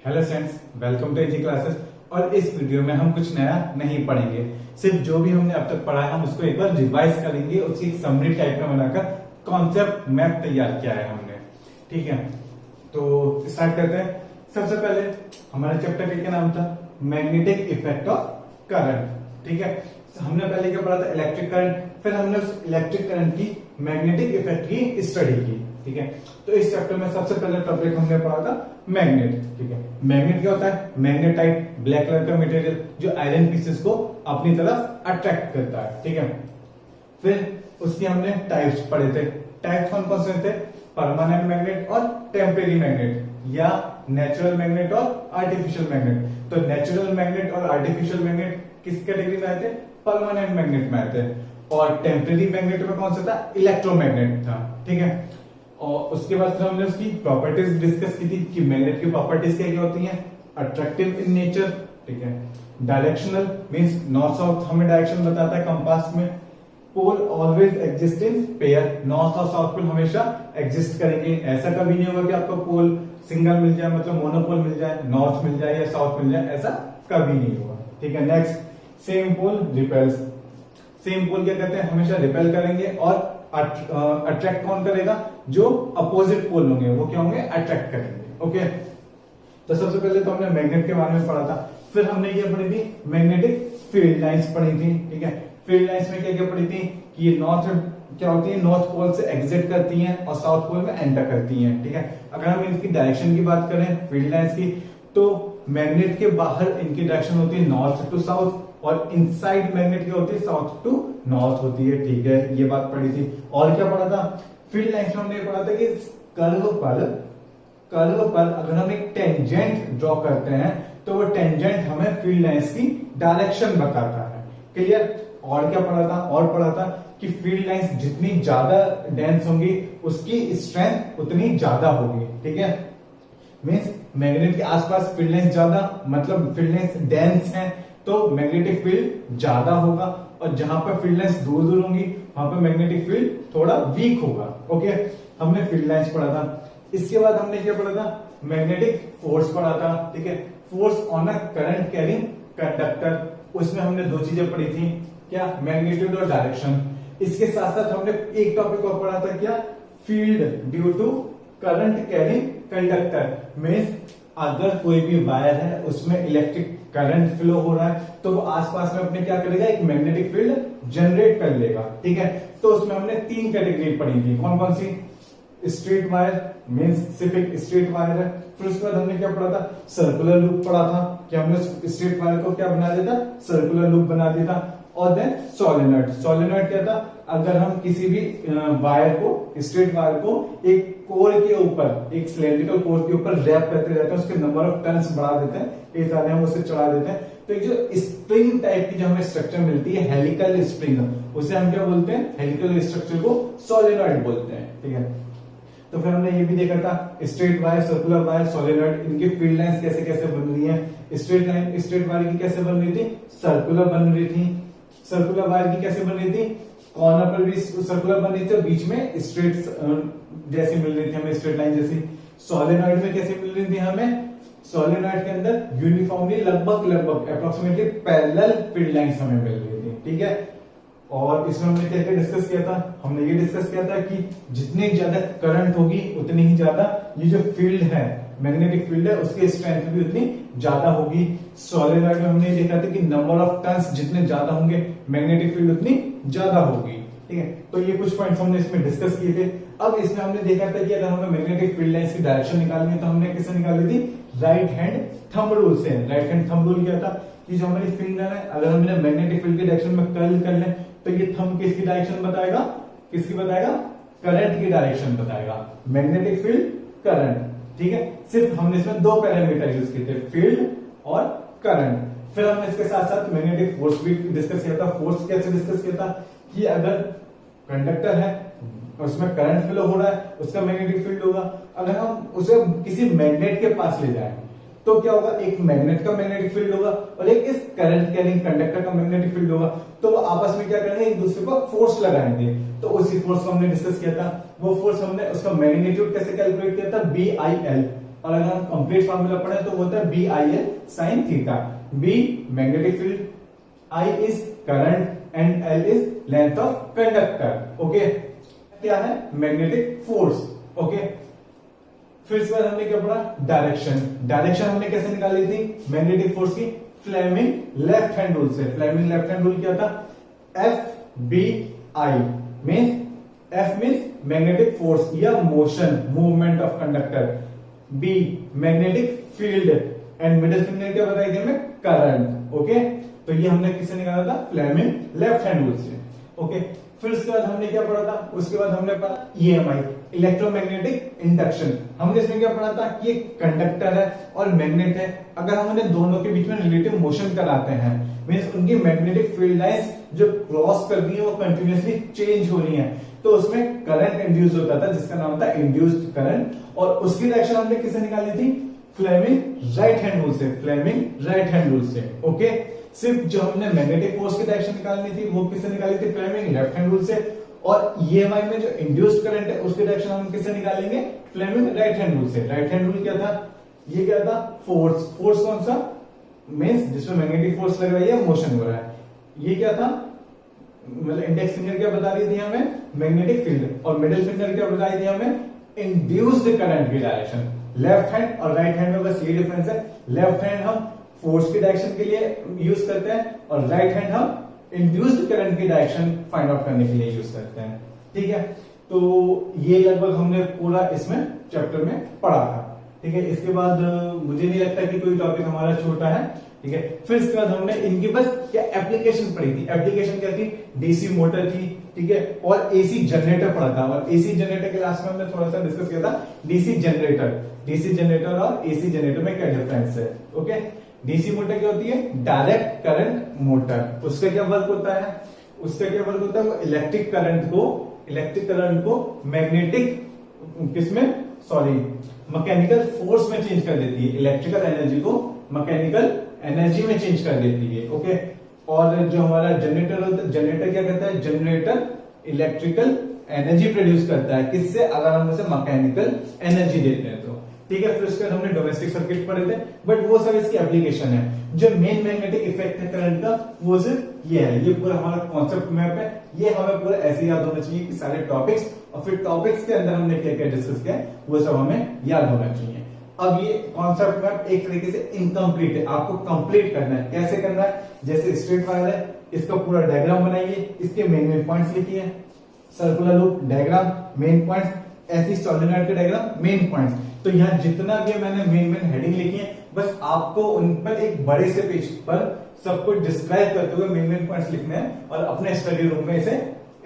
Hello friends, welcome to AG classes. और इस video में हम कुछ नया नहीं पढ़ेंगे, सिर्फ जो भी हमने अब तक पढ़ा है हम उसको एक बार रिवाइज करेंगे। उसकी एक समरी टाइप का बनाकर कॉन्सेप्ट मैप तैयार किया है हमने। ठीक है, तो स्टार्ट करते हैं। सबसे पहले हमारे चैप्टर का क्या नाम था? Magnetic effect of current. ठीक है, हमने पहले क्या पढ़ा था? Electric current. फिर हमने उस इलेक्ट्रिक करंट की मैग्नेटिक इफेक्ट की स्टडी की। ठीक है, तो इस चैप्टर में सबसे पहला टॉपिक हमने पढ़ा था मैग्नेट। ठीक है, मैग्नेट क्या होता है? मैग्नेटाइट, ब्लैक कलर का मटेरियल जो आयरन पीसेस को अपनी तरफ अट्रैक्ट करता है। ठीक है, फिर उसकी हमने टाइप्स पढ़े थे। टाइप कौन कौन से थे? परमानेंट मैग्नेट और टेम्परेरी मैग्नेट, या नेचुरल मैग्नेट और आर्टिफिशियल मैग्नेट। तो नेचुरल मैग्नेट और आर्टिफिशियल मैग्नेट किस कैटेगरी में आए थे? परमानेंट मैग्नेट में आए थे। और टेम्परेरी मैग्नेट में कौन सा था? इलेक्ट्रोमैग्नेट था। ठीक है, और उसके बाद फिर हमने उसकी प्रॉपर्टीज डिस्कस की थी कि मैग्नेट की प्रॉपर्टीज क्या क्या होती हैं? Attractive in nature. ठीक है, डायरेक्शनल मींस नॉर्थ साउथ हमें डायरेक्शन बताता है कंपास में। Pole always exist in pair, north और साउथ पोल हमेशा एग्जिस्ट करेंगे। ऐसा कभी नहीं होगा कि आपको पोल सिंगल मिल जाए, मतलब मोनोपोल मिल जाए, नॉर्थ मिल जाए या साउथ मिल जाए, ऐसा कभी नहीं होगा। ठीक है, next, same pole repels. Same pole क्या कहते हैं? हमेशा रिपेल करेंगे। और अट्रैक्ट कौन करेगा? जो अपोजिट पोल होंगे वो क्या होंगे? अट्रैक्ट करेंगे। ओके, तो सबसे पहले तो हमने मैग्नेट के बारे में पढ़ा था। फिर हमने क्या पढ़ी थी? मैग्नेटिक फील्ड लाइंस पढ़ी थी। ठीक है, फील्ड लाइंस में क्या क्या पढ़ी थी? कि ये नॉर्थ क्या होती है? नॉर्थ पोल से एग्जिट करती हैं और साउथ पोल में एंटर करती हैं। ठीक है, अगर हम इनकी डायरेक्शन की बात करें फील्ड लाइंस की, तो मैग्नेट के बाहर इनकी डायरेक्शन होती है नॉर्थ टू साउथ, और इनसाइड मैग्नेट क्या होती है? साउथ टू नॉर्थ होती है। ठीक है, ये बात पढ़ी थी। और क्या पढ़ा था? फील्ड लाइंस में हमने पढ़ा था कि कर्व पर अगर हम एक टेंजेंट ड्रॉ करते हैं तो वो टेंजेंट हमें फील्ड लाइंस की डायरेक्शन बताता है। क्लियर? और क्या पढ़ा था? और पढ़ा था कि फील्ड लाइंस जितनी ज्यादा डेंस होंगी उसकी स्ट्रेंथ उतनी ज्यादा होगी। ठीक है, मीन्स मैग्नेट के आसपास फील्ड लाइंस ज्यादा, मतलब फील्ड लाइंस डेंस है तो मैग्नेटिक फील्ड ज्यादा होगा, और जहां पर फील्ड लाइंस दूर दूर होंगी वहां पर मैग्नेटिक फील्ड थोड़ा वीक होगा। ओके, हमने फील्ड लाइंस पढ़ा था। इसके बाद हमने क्या पढ़ा था? मैग्नेटिक फोर्स पढ़ा था। ठीक है, force on a current carrying conductor. उसमें हमने दो चीजें पढ़ी थी, क्या? मैग्नीट्यूड और डायरेक्शन। इसके साथ साथ हमने एक टॉपिक और पढ़ा था, क्या? Field due to current carrying conductor. Means अगर कोई भी वायर है उसमें इलेक्ट्रिक करंट फ्लो हो रहा है तो वो आसपास में अपने क्या करेगा? एक मैग्नेटिक फील्ड जनरेट कर लेगा। ठीक है, तो उसमें हमने तीन कैटेगरी पढ़ी थी। कौन कौन सी? स्ट्रेट वायर मींस सिर्फ एक स्ट्रेट वायर है। फिर उसके बाद हमने क्या पढ़ा था? सर्कुलर लूप पढ़ा था कि हमने स्ट्रेट वायर को क्या बना दिया था? सर्कुलर लूप बना दिया था। और देन सोलेनॉइड। सोलेनॉइड क्या था? अगर हम किसी भी वायर को, स्ट्रेट वायर को एक कोर के ऊपर, एक सिलेंड्रिकल कोर के ऊपर रैप करते रहते हैं, उसके नंबर ऑफ टर्न्स बढ़ा देते हैं, इस तरह हम उसे चढ़ा देते हैं, तो एक जो स्प्रिंग टाइप की जो हमें स्ट्रक्चर मिलती है, हेलिकल स्प्रिंग, उसे हम क्या बोलते हैं? हेलिकल स्ट्रक्चर को सोलेनॉइड बोलते हैं। ठीक है, तो फिर हमने ये भी देखा था straight wire, circular wire, solenoid, इनकी फील्ड लाइंस कैसे कैसे बन रही है। स्ट्रेट लाइन, स्ट्रेट वायर की कैसे बन रही थी? सर्कुलर बन रही थी। सर्कुलर वायर की कैसे बन रही थी? कॉर्नर पर भी सर्कुलर बन रही थी और बीच में स्ट्रेट जैसी मिल रही थी हमें, स्ट्रेट लाइन जैसी। सोलेनॉइड में कैसे मिल रही थी हमें? सोलेनॉइड के अंदर यूनिफॉर्मली लगभग अप्रोक्सीमेटली पैरेलल फील्ड लाइंस हमें मिल रही थी। ठीक है, और इसमें हमने क्या क्या डिस्कस किया था? हमने ये डिस्कस किया था कि जितनी ज्यादा करंट होगी उतनी ही ज्यादा ये जो फील्ड है, मैग्नेटिक फील्ड है, उसकी स्ट्रेंथ भी उतनी ज्यादा होगी। सोलेनॉइड में हमने देखा था कि नंबर ऑफ टर्न्स जितने ज्यादा होंगे मैग्नेटिक फील्ड उतनी ज्यादा होगी। ठीक है, तो ये कुछ पॉइंट्स हमने इसमें डिस्कस किए थे। अब इसमें हमने देखा था कि अगर हमें मैग्नेटिक फील्ड लाइंस की डायरेक्शन निकालनी है तो हमने किससे निकाली थी? राइट हैंड थंब रूल से। राइट हैंड थंब रूल क्या था? कि जो हमारी फिंगर है, अगर हम इन्हें मैग्नेटिक फील्ड की डायरेक्शन में कर्ल कर लें तो ये थंब किसकी डायरेक्शन बताएगा? किसकी बताएगा? करंट की डायरेक्शन बताएगा। Magnetic field, current. ठीक है, सिर्फ हमने इसमें दो पैरामीटर यूज किए थे, फील्ड और करंट। फिर हमने इसके साथ साथ मैग्नेटिक फोर्स भी डिस्कस किया था। फोर्स कैसे डिस्कस किया था? कि अगर कंडक्टर है और उसमें करंट फ्लो हो रहा है, उसका मैग्नेटिक फील्ड होगा। अगर हम उसे किसी मैग्नेट के पास ले जाएं तो क्या होगा? एक मैग्नेट का मैग्नेटिक फील्ड होगा और एक इस करंट कैरिंग कंडक्टर का मैग्नेटिक फील्ड होगा। तो वो आपस में क्या करेंगे? एक दूसरे को फोर्स लगाएंगे। तो उसी फोर्स को हमने डिस्कस किया था। वो फोर्स हमने उसका मैग्नीट्यूड कैसे कैलकुलेट किया था? BIL। और अगर हम कंप्लीट फार्मूला पढ़े तो होता है BIL sin theta. B magnetic field, I is current and L is length of conductor. Okay, क्या है मैग्नेटिक फोर्स। ओके, फिर इसके बाद हमने क्या पढ़ा डायरेक्शन। डायरेक्शन हमने कैसे निकाली थी मैग्नेटिक फोर्स की, फ्लेमिंग लेफ्ट हैंड रूल से। फ्लेमिंग लेफ्ट हैंड रूल क्या था, FBI means F means magnetic force या motion, movement of conductor, B magnetic field and middle finger क्या बताई थी हमें, करंट। ओके, तो ये हमने किससे निकाला था, फ्लेमिंग लेफ्ट हैंड रूल से। ओके, फिर उसके बाद हमने क्या पढ़ा था, उसके बाद हमने पढ़ा EMI इलेक्ट्रोमैग्नेटिक इंडक्शन। हमने इसमें क्या पढ़ा था कि एक कंडक्टर है और मैग्नेट है, अगर हम उन्हें दोनों के बीच में रिलेटिव मोशन कराते हैं मीन्स उनकी मैग्नेटिक फील्ड लाइंस जो क्रॉस कर रही है वो कंटिन्यूअसली चेंज हो रही है, तो उसमें करंट इंड्यूस होता था जिसका नाम था इंड्यूस्ड करंट, और उसकी डायरेक्शन हमने किससे निकाली थी, फ्लेमिंग राइट हैंड रूल से। फ्लेमिंग राइट हैंड रूल से। ओके, सिर्फ जो हमने मैग्नेटिक फोर्स की डायरेक्शन निकालनी थी वो किससे निकाली थी, फ्लेमिंग लेफ्ट हैंड रूल से, और EMI में जो इंड्यूस्ड करंट है उसकी डायरेक्शन हम किससे निकालेंगे, फ्लेमिंग राइट हैंड रूल से। राइट हैंड रूल क्या था, ये क्या था, फोर्स। फोर्स कौन सा, मीन्स जिसमें मैग्नेटिक फोर्स लग रही है, मोशन हो रहा है। ये क्या था, मतलब इंडेक्स फिंगर क्या बता रही थी हमें, मैग्नेटिक फील्ड, और मिडिल फिंगर क्या बता रही थी हमें, इंड्यूस्ड करंट की डायरेक्शन। लेफ्ट हैंड और राइट हैंड में बस ये डिफरेंस है, लेफ्ट हैंड हम फोर्स की डायरेक्शन के लिए यूज करते हैं और राइट हैंड हम इंड्यूस्ड करंट की डायरेक्शन फाइंड आउट करने के लिए यूज करते हैं। ठीक है, तो ये लगभग हमने पूरा इसमें चैप्टर में पढ़ा था। ठीक है, इसके बाद मुझे नहीं लगता कि कोई टॉपिक हमारा छोटा है। ठीक है, फिर इसके बाद हमने इनकी बस क्या एप्लीकेशन पढ़ी थी। एप्लीकेशन क्या थी, डीसी मोटर थी, ठीक है, और एसी जनरेटर पढ़ा था। और एसी जनरेटर के लास्ट में हमने थोड़ा सा डिस्कस किया था डीसी जनरेटर और एसी जनरेटर में क्या डिफरेंस है। ओके, डीसी मोटर क्या होती है, डायरेक्ट करंट मोटर। उसका क्या वर्क होता है, वो इलेक्ट्रिक करंट को मैग्नेटिक किसमें, मैकेनिकल फोर्स में चेंज कर देती है। इलेक्ट्रिकल एनर्जी को मैकेनिकल एनर्जी में चेंज कर देती है। ओके, और जो हमारा जनरेटर होता है, जनरेटर क्या करता है, जनरेटर इलेक्ट्रिकल एनर्जी प्रोड्यूस करता है, किससे, अगर हम उसे मैकेनिकल एनर्जी देते हैं तो। ठीक है, फिर उसके बाद हमने डोमेस्टिक सर्किट पढ़े थे, बट वो सब इसकी एप्लीकेशन है। जो मेन मैग्नेटिक इफेक्ट है करंट का वो सिर्फ ये है, ये पूरा हमारा कॉन्सेप्ट मैप है। ये हमें पूरा ऐसे याद होना चाहिए कि सारे टॉपिक्स, और फिर टॉपिक्स के अंदर हमने क्या क्या डिस्कस किया वो सब हमें याद होना चाहिए। अब ये कॉन्सेप्ट मैप एक तरीके से इनकम्प्लीट है, आपको कंप्लीट करना है। कैसे करना है, जैसे स्ट्रेट वायर है, इसका पूरा डायग्राम बनाइए, इसके मेन पॉइंट्स लिखिए, circular loop diagram main points, ऐसी सोलेनॉइड के डायग्राम मेन पॉइंट्स। तो यहाँ जितना भी मैंने मेन हेडिंग लिखी है, बस आपको उन पर एक बड़े से पेज पर सब कुछ डिस्क्राइब करते हुए मेन पॉइंट्स लिखने हैं और अपने स्टडी रूम में इसे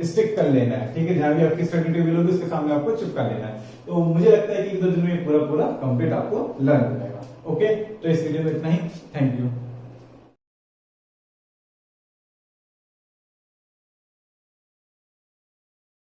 स्टिक कर लेना है। ठीक है, जहां भी आपकी स्टडी टेबल होगी उसके सामने आपको चिपका लेना है। तो मुझे लगता है कि 1-2 दिन में पूरा कंप्लीट आपको लर्न हो जाएगा। ओके, तो इस वीडियो में इतना ही। Thank you.